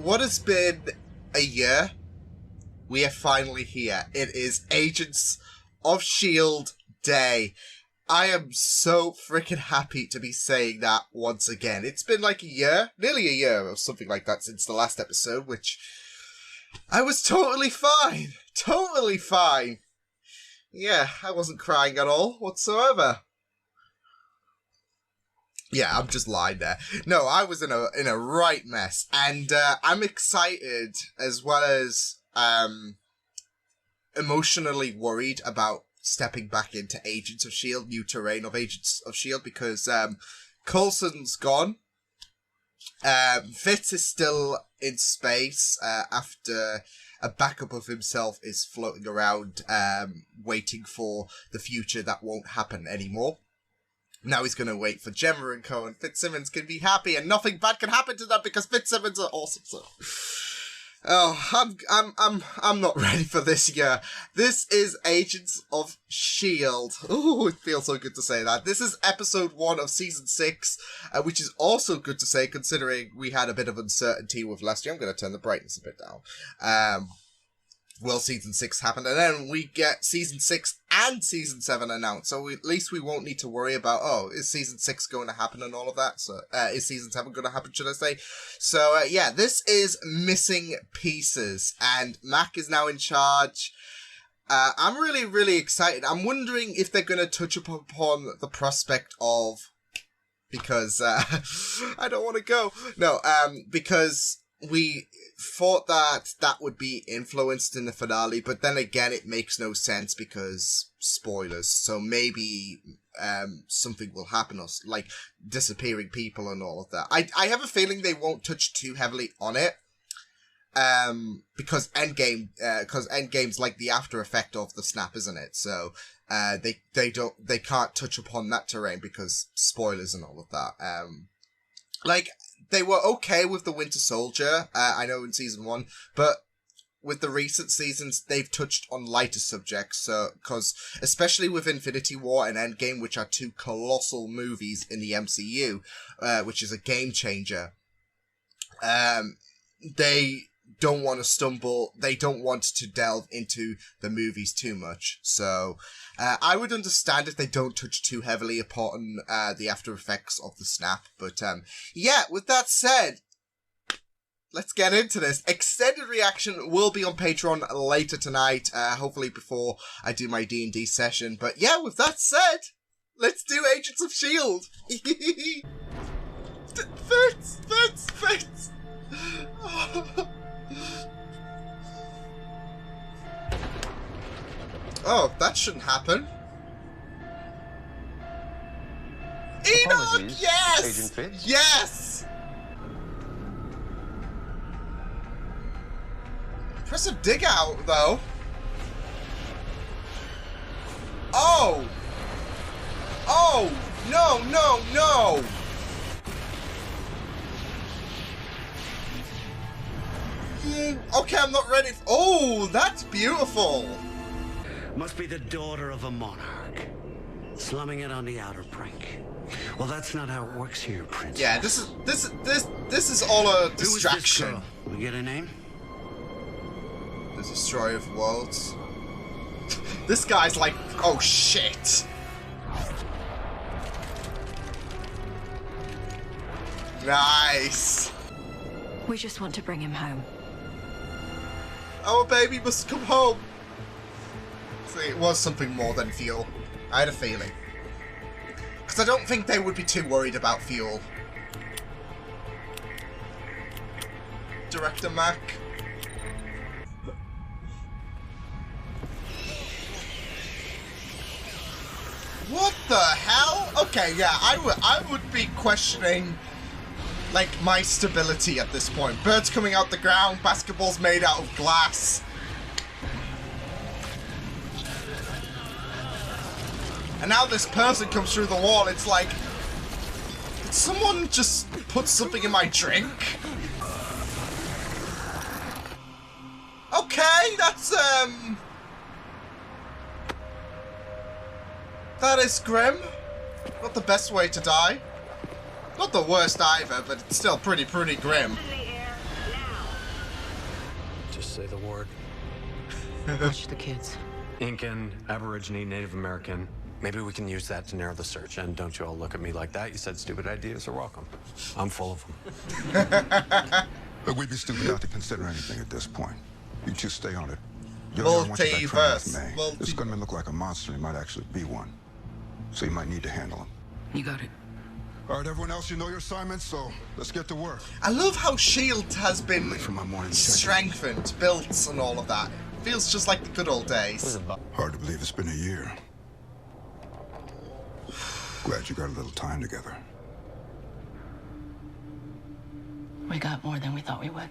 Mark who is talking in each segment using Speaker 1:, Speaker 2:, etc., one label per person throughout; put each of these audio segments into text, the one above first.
Speaker 1: what has been a year, we are finally here. It is Agents of S.H.I.E.L.D. Day. I am so freaking happy to be saying that once again. It's been like a year, nearly a year or something like that since the last episode, which I was totally fine. Totally fine. Yeah, I wasn't crying at all whatsoever. Yeah, I'm just lying there. No, I was in a right mess, and I'm excited as well as emotionally worried about stepping back into Agents of S.H.I.E.L.D., new terrain of Agents of S.H.I.E.L.D., because Coulson's gone. Fitz is still in space after a backup of himself is floating around, waiting for the future that won't happen anymore. Now he's going to wait for Gemma and Co, and Fitzsimmons can be happy, and nothing bad can happen to them because Fitzsimmons are awesome. So, I'm not ready for this year. This is Agents of S.H.I.E.L.D. Oh, it feels so good to say that. This is episode 1 of season 6, which is also good to say considering we had a bit of uncertainty with last year. I'm going to turn the brightness a bit down. Will season 6 happen? And then we get season 6 and season 7 announced. So at least we won't need to worry about, is season 6 going to happen and all of that? So, is season 7 going to happen, should I say? So, yeah, this is Missing Pieces. And Mac is now in charge. I'm really, really excited. I'm wondering if they're going to touch upon the prospect of... Because, I don't want to go. No, because... we thought that would be influenced in the finale, but then again, it makes no sense because spoilers. So maybe something will happen, like disappearing people and all of that. I have a feeling they won't touch too heavily on it, because Endgame's like the after effect of the snap, isn't it? So they can't touch upon that terrain because spoilers and all of that. They were okay with the Winter Soldier, I know in season 1, but with the recent seasons, they've touched on lighter subjects, so, because, especially with Infinity War and Endgame, which are 2 colossal movies in the MCU, which is a game changer, they don't want to stumble, they don't want to delve into the movies too much, so I would understand if they don't touch too heavily upon the after effects of the snap, but yeah, with that said, let's get into this. Extended reaction will be on Patreon later tonight, hopefully before I do my D&D session, but yeah, with that said, let's do Agents of S.H.I.E.L.D. Fitz! Oh, that shouldn't happen. Enoch, yes!
Speaker 2: Agent Fitz?
Speaker 1: Yes! Impressive dig out, though. Oh! Oh! No! Okay, I'm not ready. Oh, that's beautiful.
Speaker 3: Must be the daughter of a monarch, slumming it on the outer brink. Well, that's not how it works here, Prince.
Speaker 1: Yeah, this is all a distraction.
Speaker 3: Who is this girl? We get a name?
Speaker 1: The Destroyer of Worlds. This guy's like, oh shit. Nice.
Speaker 4: We just want to bring him home.
Speaker 1: Our baby must come home. See, it was something more than fuel. I had a feeling. Because I don't think they would be too worried about fuel. Director Mac. What the hell? Okay, yeah, I would be questioning, like, my stability at this point. Birds coming out the ground, basketballs made out of glass. And now this person comes through the wall, it's like, did someone just put something in my drink? Okay, that's, that is grim. Not the best way to die. Not the worst either, but it's still pretty grim.
Speaker 2: Just say the word.
Speaker 5: Watch the kids.
Speaker 2: Incan, Aborigine, Native American. Maybe we can use that to narrow the search. And don't you all look at me like that. You said stupid ideas are welcome. I'm full of them.
Speaker 6: But we'd be stupid not to consider anything at this point. You two stay on it. Yo, I want you back training with May. This gunman look like a monster. He might actually be one. So you might need to handle him.
Speaker 5: You got it.
Speaker 6: All right, everyone else, you know your assignments, so let's get to work.
Speaker 1: I love how S.H.I.E.L.D. has been
Speaker 6: Late for my morning
Speaker 1: strengthened, built, and all of that. Feels just like the good old days.
Speaker 6: Hard to believe it's been a year. Glad you got a little time together.
Speaker 5: We got more than we thought we would.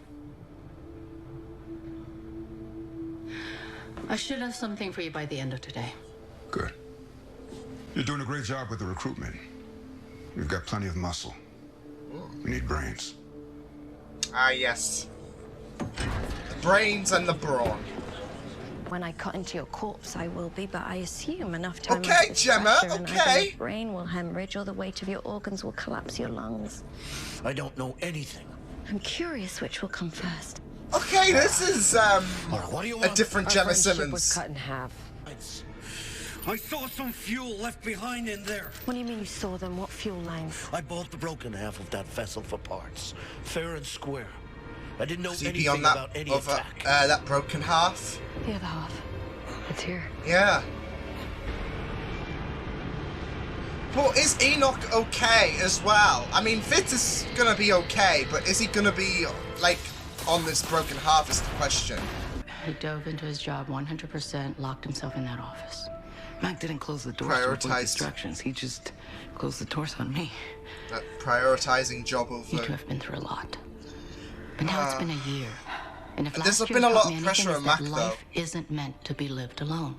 Speaker 5: I should have something for you by the end of today.
Speaker 6: Good. You're doing a great job with the recruitment. We've got plenty of muscle. We need brains.
Speaker 1: Ah, yes. The brains and the brawn.
Speaker 7: When I cut into your corpse, I will be, but I assume enough time.
Speaker 1: Okay, Gemma, okay.
Speaker 7: Your brain will hemorrhage, or the weight of your organs will collapse your lungs.
Speaker 3: I don't know anything.
Speaker 7: I'm curious which will come first.
Speaker 1: Okay, this is
Speaker 3: What do you
Speaker 1: a
Speaker 3: want?
Speaker 1: different
Speaker 7: Our
Speaker 1: Gemma
Speaker 7: friendship was
Speaker 1: Simmons.
Speaker 7: cut in half.
Speaker 3: I saw some fuel left behind in there.
Speaker 7: What do you mean you saw them? What fuel lines?
Speaker 3: I bought the broken half of that vessel for parts, fair and square. I didn't know
Speaker 1: See
Speaker 3: anything
Speaker 1: beyond that
Speaker 3: about any
Speaker 1: other,
Speaker 3: attack.
Speaker 1: that broken half.
Speaker 7: The other half. It's here.
Speaker 1: Yeah. But is Enoch okay as well? I mean, Fitz is gonna be okay, but is he gonna be, like, on this broken half is the question.
Speaker 5: He dove into his job 100%, locked himself in that office. Mac didn't close the doors to avoid
Speaker 1: Prioritized.
Speaker 5: distractions. He just closed the doors on me.
Speaker 1: That prioritizing job of
Speaker 5: You two have been through a lot. But now it's been a year. And if
Speaker 1: there's
Speaker 5: last
Speaker 1: been
Speaker 5: year
Speaker 1: a lot
Speaker 5: taught me
Speaker 1: of pressure
Speaker 5: anything,
Speaker 1: on
Speaker 5: is that
Speaker 1: Mac, though.
Speaker 5: life isn't meant to be lived alone.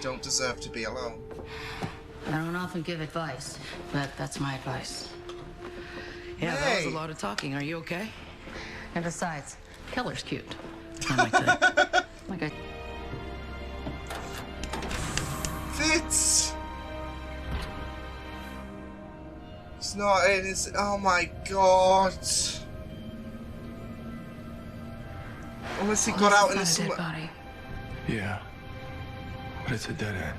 Speaker 1: don't deserve to be alone.
Speaker 5: I don't often give advice, but that's my advice. Yeah, that
Speaker 1: Hey.
Speaker 5: was a lot of talking. Are you okay? And besides, Keller's cute. I like that. Like I...
Speaker 1: Fitz! It's not in his... Oh my god. Unless he got out in
Speaker 5: a
Speaker 1: the...
Speaker 5: dead body.
Speaker 8: Yeah, but it's a dead end.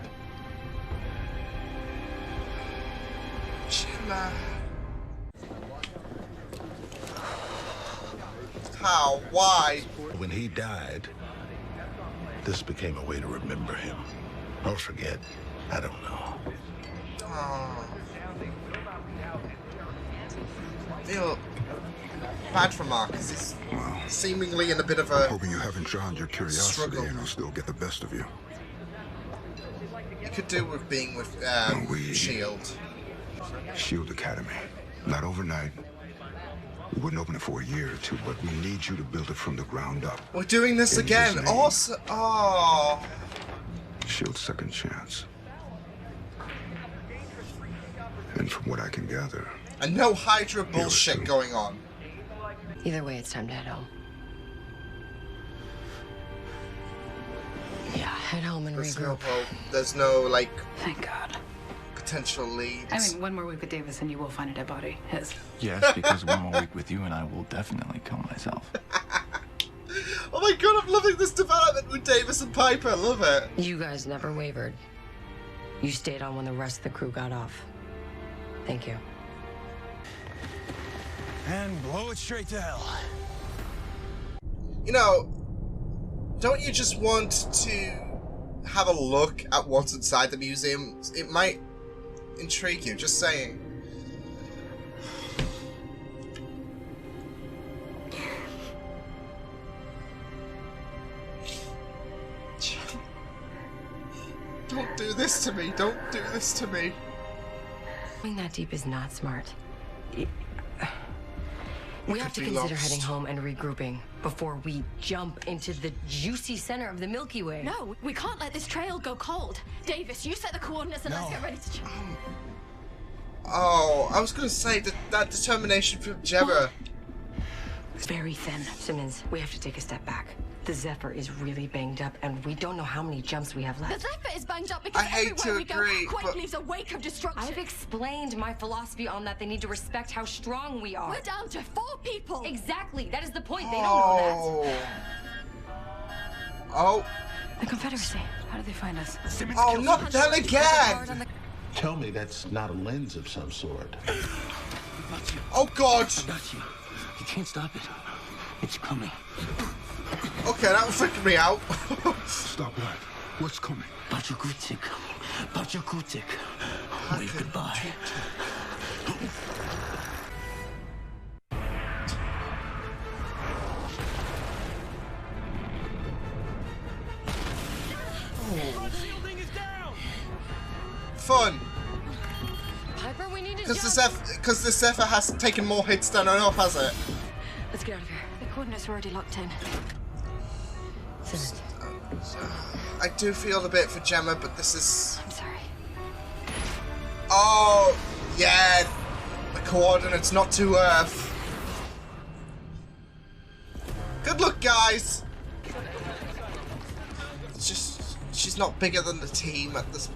Speaker 1: Gemma. How? Why?
Speaker 9: When he died, this became a way to remember him. Or forget. I don't know.
Speaker 1: Oh. I feel bad for Mark, because he's seemingly in a bit of a...
Speaker 6: Hoping you haven't drowned your curiosity
Speaker 1: struggle.
Speaker 6: and it'll still get the best of you.
Speaker 1: You could do with being with
Speaker 6: we-
Speaker 1: S.H.I.E.L.D.
Speaker 6: Shield Academy. Not overnight. We wouldn't open it for a year or two, but we need you to build it from the ground up.
Speaker 1: We're doing this
Speaker 6: In
Speaker 1: again.
Speaker 6: his name.
Speaker 1: Also, oh,
Speaker 6: Shield's second chance. And from what I can gather,
Speaker 1: and no Hydra bullshit
Speaker 6: too.
Speaker 1: going on.
Speaker 7: Either way, it's time to head home. Yeah, head home and
Speaker 1: There's no
Speaker 7: regroup.
Speaker 1: hope. There's no like
Speaker 5: Thank God.
Speaker 1: potential leads.
Speaker 5: I mean, one more week with Davis and you will find a dead body. His.
Speaker 8: Yes, because one more week with you and I will definitely kill myself.
Speaker 1: Oh my god, I'm loving this development with Davis and Piper. I love it.
Speaker 7: You guys never wavered. You stayed on when the rest of the crew got off. Thank you.
Speaker 8: And blow it straight to hell.
Speaker 1: You know, don't you just want to have a look at what's inside the museum? It might intrigue you, just saying. Don't do this to me. Don't do this to me.
Speaker 7: Going that deep is not smart. We have to
Speaker 1: be
Speaker 7: consider
Speaker 1: lost.
Speaker 7: heading home and regrouping before we jump into the juicy center of the Milky Way.
Speaker 4: No, we can't let this trail go cold. Davis, you set the coordinates and let's get ready to...
Speaker 1: Oh, I was gonna say that determination from Gemma.
Speaker 7: It's very thin. Simmons, we have to take a step back. The Zephyr is really banged up, and we don't know how many jumps we have
Speaker 4: The
Speaker 7: left.
Speaker 4: Zephyr is banged up because
Speaker 1: I hate
Speaker 4: everywhere
Speaker 1: to
Speaker 4: we
Speaker 1: agree,
Speaker 4: go, Quake
Speaker 1: but-
Speaker 4: leaves a wake of destruction.
Speaker 7: I've explained my philosophy on that. They need to respect how strong we are.
Speaker 4: We're down to 4 people.
Speaker 7: Exactly. That is the point. They don't know that.
Speaker 1: Oh.
Speaker 5: The Confederacy. How did they find us?
Speaker 1: Oh, not them again!
Speaker 9: Tell me that's not a lens of some sort.
Speaker 1: Oh, God!
Speaker 10: Got you. You can't stop it. It's coming.
Speaker 1: Okay, that was freaking me out.
Speaker 6: Stop what? What's coming?
Speaker 10: Pachakutik. Pachakutik. Wave goodbye.
Speaker 1: Fun.
Speaker 7: Piper, we need to
Speaker 1: Because the Zephyr has taken more hits than enough, has it?
Speaker 7: Let's get out of here.
Speaker 4: The coordinates are already locked in.
Speaker 7: Sit.
Speaker 1: I do feel a bit for Gemma, but this is...
Speaker 4: I'm sorry.
Speaker 1: Oh, yeah. The coordinates, not to Earth. Good luck, guys. It's just, she's not bigger than the team at this,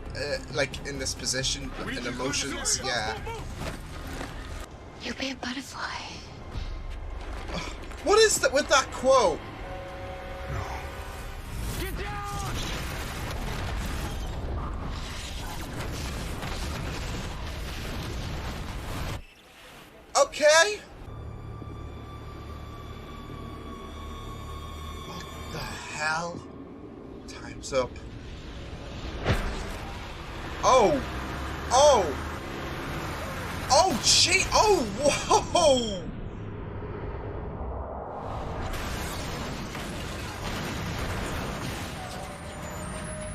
Speaker 1: like, in this position, but in emotions, yeah.
Speaker 4: You'll be a butterfly.
Speaker 1: What is that with that quote? Okay. What the hell? Time's up. Oh! Oh! Oh, gee! Oh, whoa!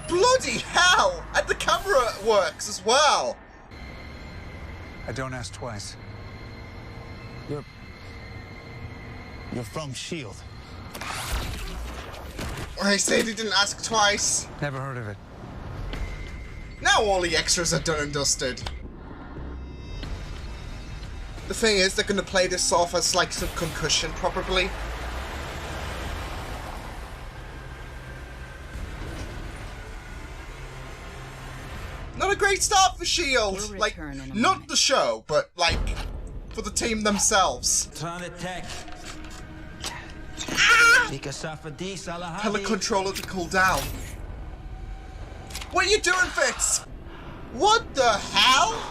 Speaker 1: Bloody hell! And the camera works as well!
Speaker 11: I don't ask twice.
Speaker 10: You're from S.H.I.E.L.D.
Speaker 1: I said he didn't ask twice.
Speaker 11: Never heard of it.
Speaker 1: Now all the extras are done and dusted. The thing is, they're going to play this off as like some concussion, probably. Not a great start for S.H.I.E.L.D. Like, not the show, but like, for the team themselves. Tell the controller to cool down. What are you doing, Fitz? What the hell?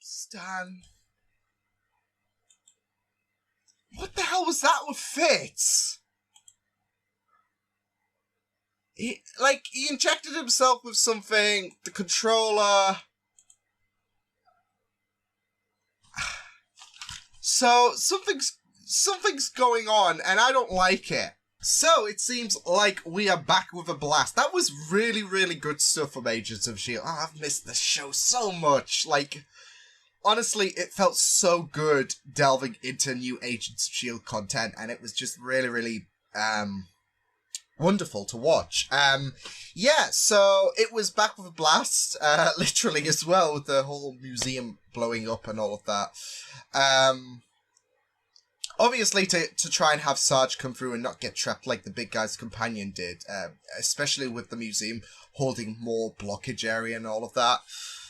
Speaker 1: Stan. What the hell was that with Fitz? He injected himself with something, the controller. So something's going on and I don't like it. So it seems like we are back with a blast. That was really, really good stuff from Agents of S.H.I.E.L.D. Oh, I've missed the show so much. Like, honestly, it felt so good delving into new Agents of S.H.I.E.L.D. content, and it was just really, really wonderful to watch. Yeah, so it was back with a blast, literally as well, with the whole museum blowing up and all of that. Obviously, to try and have Sarge come through and not get trapped like the big guy's companion did, especially with the museum holding more blockage area and all of that.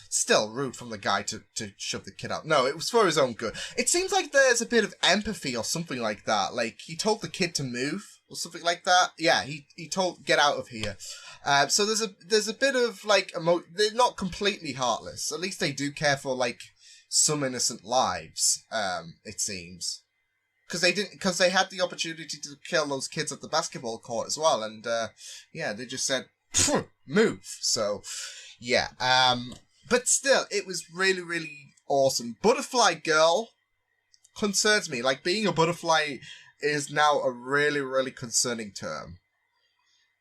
Speaker 1: Still rude from the guy to shove the kid out. No, it was for his own good. It seems like there's a bit of empathy or something like that. Like, he told the kid to move or something like that. Yeah, he told, get out of here. So there's a bit of, like, they're not completely heartless. At least they do care for, like, some innocent lives, it seems. Because they had the opportunity to kill those kids at the basketball court as well, and yeah, they just said move. So yeah, but still, it was really, really awesome. Butterfly girl concerns me. Like, being a butterfly is now a really, really concerning term.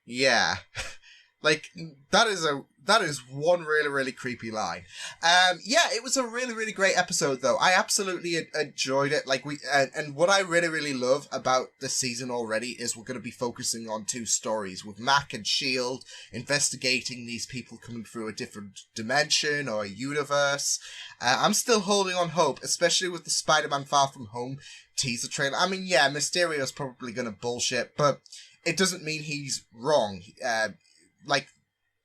Speaker 1: Yeah, Like, that is one really, really creepy line. Yeah, it was a really, really great episode, though. I absolutely enjoyed it. Like, and what I really, really love about this season already is we're going to be focusing on 2 stories, with Mac and S.H.I.E.L.D. investigating these people coming through a different dimension or a universe. I'm still holding on hope, especially with the Spider-Man Far From Home teaser trailer. I mean, yeah, Mysterio's probably going to bullshit, but it doesn't mean he's wrong. Like,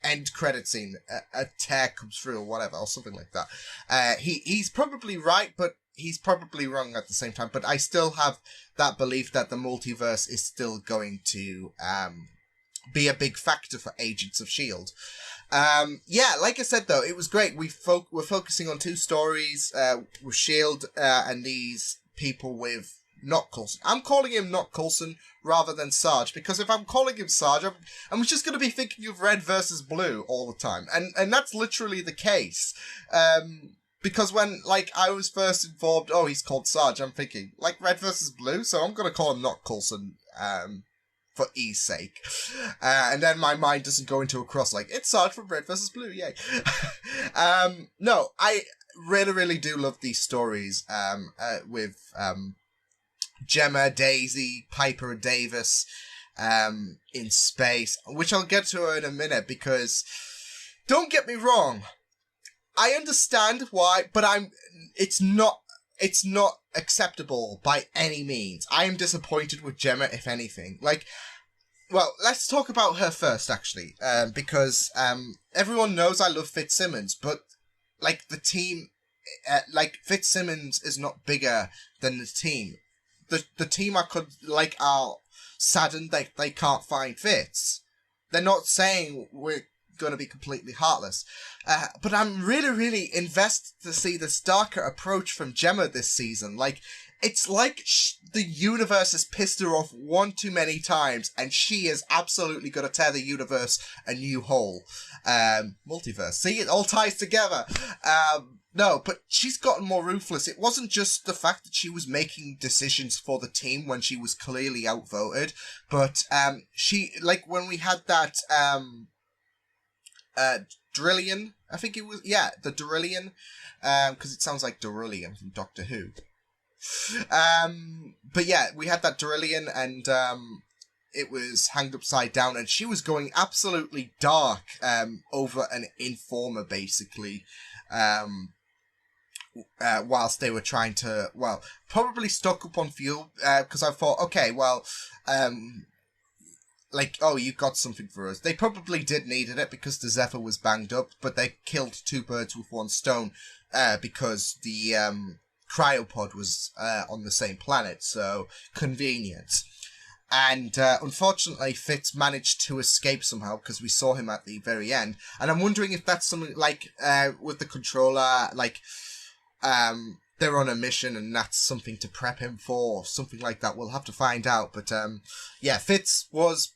Speaker 1: end credit scene, a tear comes through or whatever, or something like that. He's probably right, but he's probably wrong at the same time. But I still have that belief that the multiverse is still going to be a big factor for Agents of S.H.I.E.L.D. Yeah, like I said, though, it was great. We're focusing on 2 stories with S.H.I.E.L.D. And these people with not Coulson. I'm calling him not Coulson rather than Sarge, because if I'm calling him Sarge, I'm just going to be thinking of Red versus Blue all the time. And that's literally the case. Because when, like, I was first informed, oh, he's called Sarge, I'm thinking, like, Red versus Blue? So I'm going to call him not Coulson, for E's sake. And then my mind doesn't go into a cross, like, it's Sarge from Red versus Blue, yay. No, I really, really do love these stories, with, Gemma, Daisy, Piper, and Davis in space, which I'll get to in a minute, because don't get me wrong, I understand why, but it's not acceptable by any means. I am disappointed with Gemma, if anything. Like, well, let's talk about her first, actually, because everyone knows I love Fitzsimmons, but like the team, like Fitzsimmons is not bigger than the team. The team are saddened they can't find Fitz. They're not saying we're going to be completely heartless. But I'm really, really invested to see this darker approach from Gemma this season. Like, it's like the universe has pissed her off one too many times, and she is absolutely going to tear the universe a new hole. Multiverse. See, it all ties together. No, but she's gotten more ruthless. It wasn't just the fact that she was making decisions for the team when she was clearly outvoted, but she, like, when we had that Drillian, I think it was, yeah, the Drillian, because it sounds like Derillian from Doctor Who. But yeah, we had that Drillian, and it was hanged upside down, and she was going absolutely dark over an informer, basically. Whilst they were trying to, well, probably stock up on fuel, because I thought, okay, well, like, oh, you got something for us. They probably did needed it because the Zephyr was banged up, but they killed 2 birds with 1 stone, because the cryopod was on the same planet, so convenient. And unfortunately, Fitz managed to escape somehow, because we saw him at the very end. And I'm wondering if that's something like, with the controller, like, they're on a mission and that's something to prep him for, or something like that. We'll have to find out. But yeah, Fitz was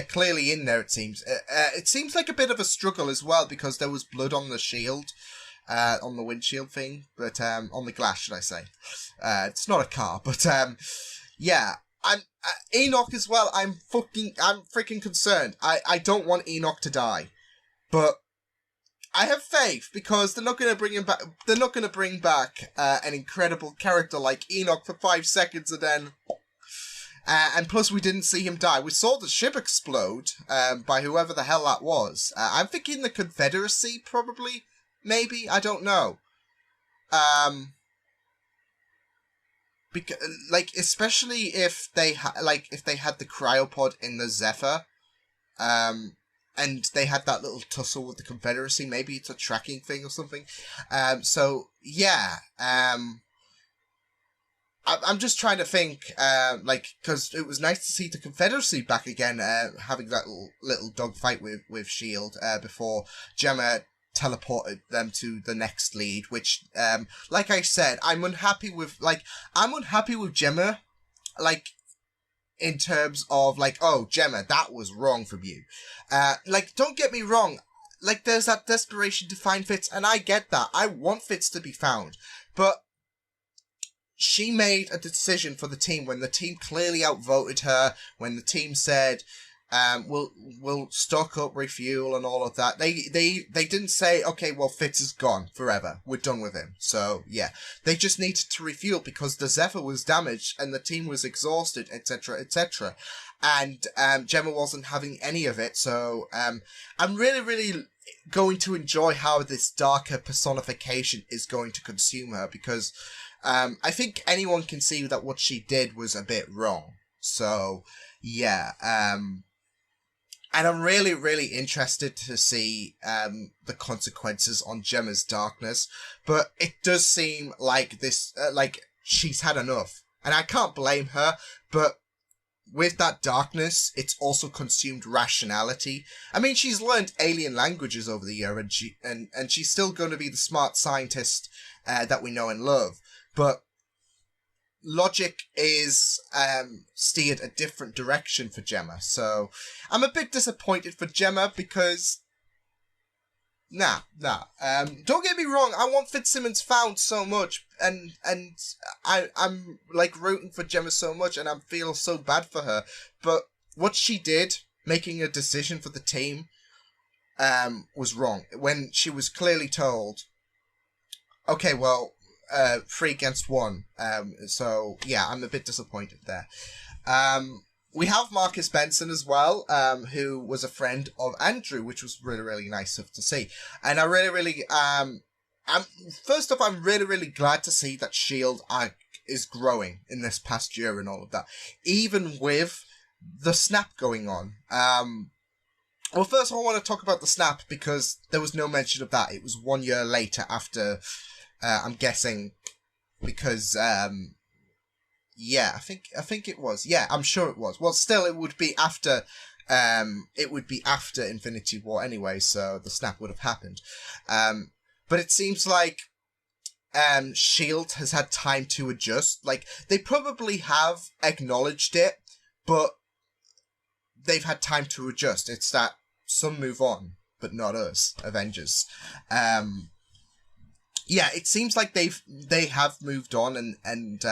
Speaker 1: clearly in there, it seems. It seems like a bit of a struggle as well, because there was blood on the shield, on the windshield thing, but on the glass, should I say. It's not a car, but yeah. I'm Enoch as well. I'm freaking concerned. I don't want Enoch to die, but I have faith, because they're not going to bring him back. They're not going to bring back an incredible character like Enoch for 5 seconds and then. And plus, we didn't see him die. We saw the ship explode by whoever the hell that was. I'm thinking the Confederacy, probably, maybe. I don't know. Because, like, especially if they if they had the cryopod in the Zephyr, and they had that little tussle with the Confederacy. Maybe it's a tracking thing or something. So yeah, I'm just trying to think, because it was nice to see the Confederacy back again, having that little dogfight with S.H.I.E.L.D. Before Gemma teleported them to the next lead, which, like I said, I'm unhappy with Gemma, like, in terms of, like, oh, Gemma, that was wrong from you. Like, don't get me wrong, like, there's that desperation to find Fitz, and I get that. I want Fitz to be found. But she made a decision for the team when the team clearly outvoted her, when the team said, We'll stock up, refuel, and all of that. They didn't say, okay, well, Fitz is gone forever. We're done with him. So yeah, they just needed to refuel because the Zephyr was damaged and the team was exhausted, etc., etc. And Gemma wasn't having any of it. So I'm really, really going to enjoy how this darker personification is going to consume her, because I think anyone can see that what she did was a bit wrong. So yeah, and I'm really, really interested to see the consequences on Gemma's darkness. But it does seem like this, like she's had enough, and I can't blame her. But with that darkness, it's also consumed rationality. I mean, she's learned alien languages over the year, and she's still going to be the smart scientist that we know and love. But logic is steered a different direction for Gemma. So I'm a bit disappointed for Gemma because don't get me wrong, I want Fitzsimmons found so much, and I'm like rooting for Gemma so much, and I feel so bad for her. But what she did, making a decision for the team, was wrong. When she was clearly told, okay, well, 3 against 1. So yeah, I'm a bit disappointed there. We have Marcus Benson as well, who was a friend of Andrew, which was really, really nice to see. And I really, really, first off, I'm really, really glad to see that S.H.I.E.L.D. is growing in this past year and all of that, even with the snap going on. Well, first of all, I want to talk about the snap because there was no mention of that. It was 1 year later after, I'm guessing, because, yeah, I think it was. Yeah, I'm sure it was. Well, still, it would be after Infinity War anyway, so the snap would have happened. But it seems like S.H.I.E.L.D. has had time to adjust. Like, they probably have acknowledged it, but they've had time to adjust. It's that some move on, but not us, Avengers. Yeah, it seems like they have moved on and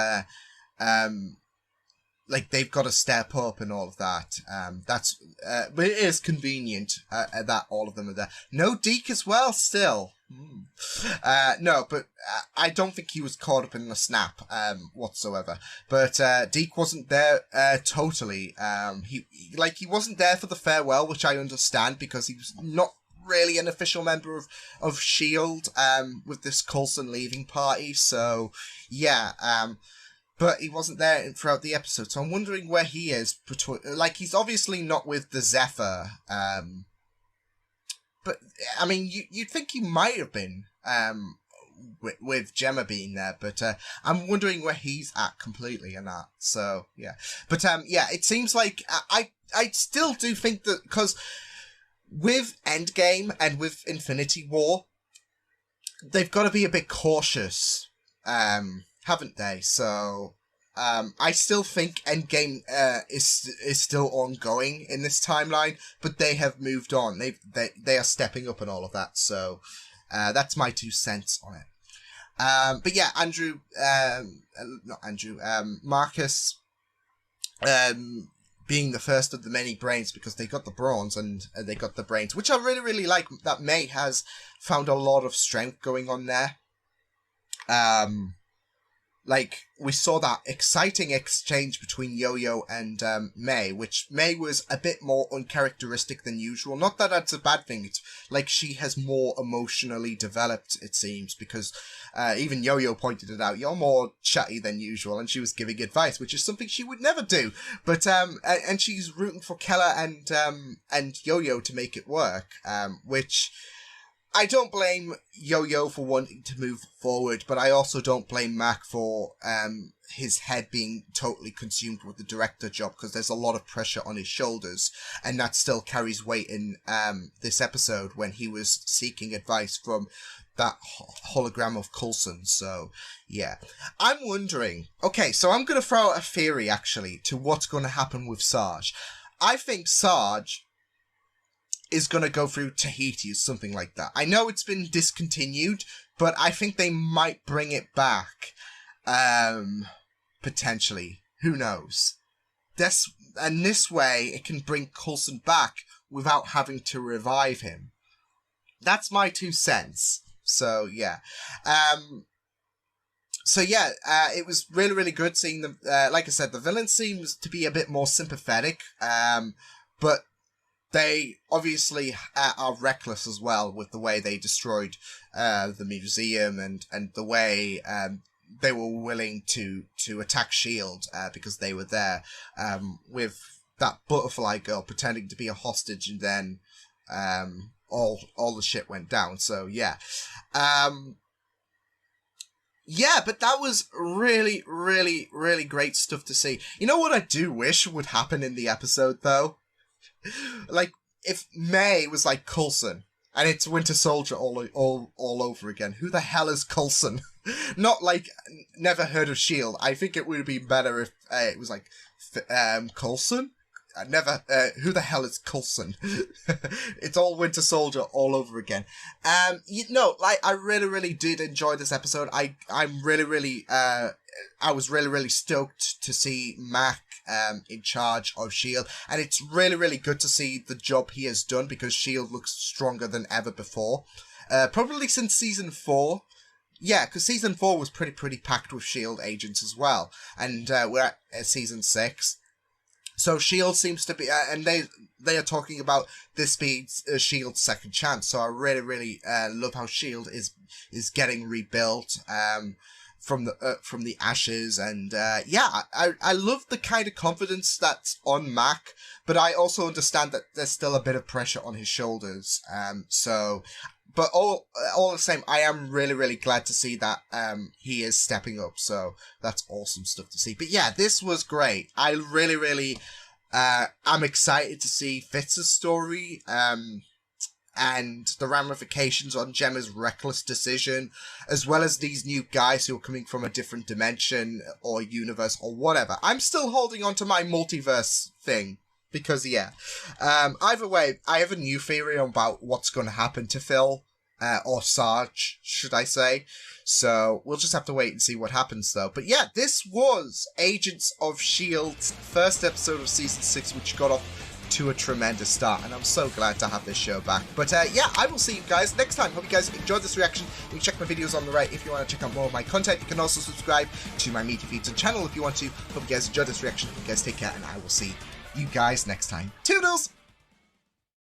Speaker 1: like they've got to step up and all of that. But it is convenient that all of them are there. No Deke as well, still. No, but I don't think he was caught up in the snap whatsoever. But Deke wasn't there totally. He wasn't there for the farewell, which I understand because he was not really an official member of S.H.I.E.L.D. With this Coulson leaving party. So yeah, but he wasn't there throughout the episode. So I'm wondering where he is. Like, he's obviously not with the Zephyr. But I mean, you'd think he might have been with Gemma being there. But I'm wondering where he's at completely in that. So yeah, but yeah, it seems like I still do think that because with Endgame and with Infinity War, they've got to be a bit cautious, haven't they? So I still think Endgame is still ongoing in this timeline, but they have moved on. They are stepping up and all of that. So that's my 2 cents on it. But yeah, Marcus being the first of the many brains, because they got the bronze and they got the brains, which I really, really like. That May has found a lot of strength going on there. Like, we saw that exciting exchange between Yo-Yo and May, which May was a bit more uncharacteristic than usual. Not that that's a bad thing. It's like she has more emotionally developed, it seems, because even Yo-Yo pointed it out. You're more chatty than usual, and she was giving advice, which is something she would never do. But and she's rooting for Keller and Yo-Yo to make it work, which I don't blame Yo-Yo for wanting to move forward, but I also don't blame Mac for his head being totally consumed with the director job, because there's a lot of pressure on his shoulders, and that still carries weight in this episode when he was seeking advice from that hologram of Coulson. So, yeah. I'm wondering, okay, so I'm going to throw out a theory, actually, to what's going to happen with Sarge. I think Sarge is going to go through Tahiti or something like that. I know it's been discontinued, but I think they might bring it back. Potentially. Who knows? this way it can bring Coulson back without having to revive him. That's my 2 cents. So yeah. It was really, really good seeing them. Like I said, the villain seems to be a bit more sympathetic, but they obviously are reckless as well with the way they destroyed the museum and the way they were willing to attack S.H.I.E.L.D. Because they were there with that butterfly girl pretending to be a hostage, and then all the shit went down. So yeah. Yeah, but that was really, really, really great stuff to see. You know what I do wish would happen in the episode, though? Like, if May was like Coulson, and it's Winter Soldier all over again. Who the hell is Coulson? Not like, never heard of S.H.I.E.L.D. I think it would have been better if it was like, Coulson? Who the hell is Coulson? It's all Winter Soldier all over again. I really, really did enjoy this episode. I was really, really stoked to see Mac in charge of S.H.I.E.L.D. And it's really, really good to see the job he has done, because S.H.I.E.L.D. looks stronger than ever before. Probably since season 4. Yeah, because season 4 was pretty packed with S.H.I.E.L.D. agents as well. And we're at season 6. So S.H.I.E.L.D. seems to be, and they are talking about this being S.H.I.E.L.D.'s second chance. So I really, really love how S.H.I.E.L.D. is getting rebuilt from the ashes, and I love the kind of confidence that's on Mac, but I also understand that there's still a bit of pressure on his shoulders. But all the same, I am really, really glad to see that he is stepping up. So that's awesome stuff to see. But yeah, this was great. I really, really am excited to see Fitz's story and the ramifications on Gemma's reckless decision, as well as these new guys who are coming from a different dimension or universe or whatever. I'm still holding on to my multiverse thing. Because, yeah, either way, I have a new theory about what's going to happen to Phil, or Sarge, should I say. So, we'll just have to wait and see what happens, though. But yeah, this was Agents of S.H.I.E.L.D.'s first episode of Season 6, which got off to a tremendous start, and I'm so glad to have this show back. But yeah, I will see you guys next time. Hope you guys enjoyed this reaction. You can check my videos on the right if you want to check out more of my content. You can also subscribe to my media feeds and channel if you want to. Hope you guys enjoyed this reaction. Hope you guys take care, and I will see you guys next time. Toodles!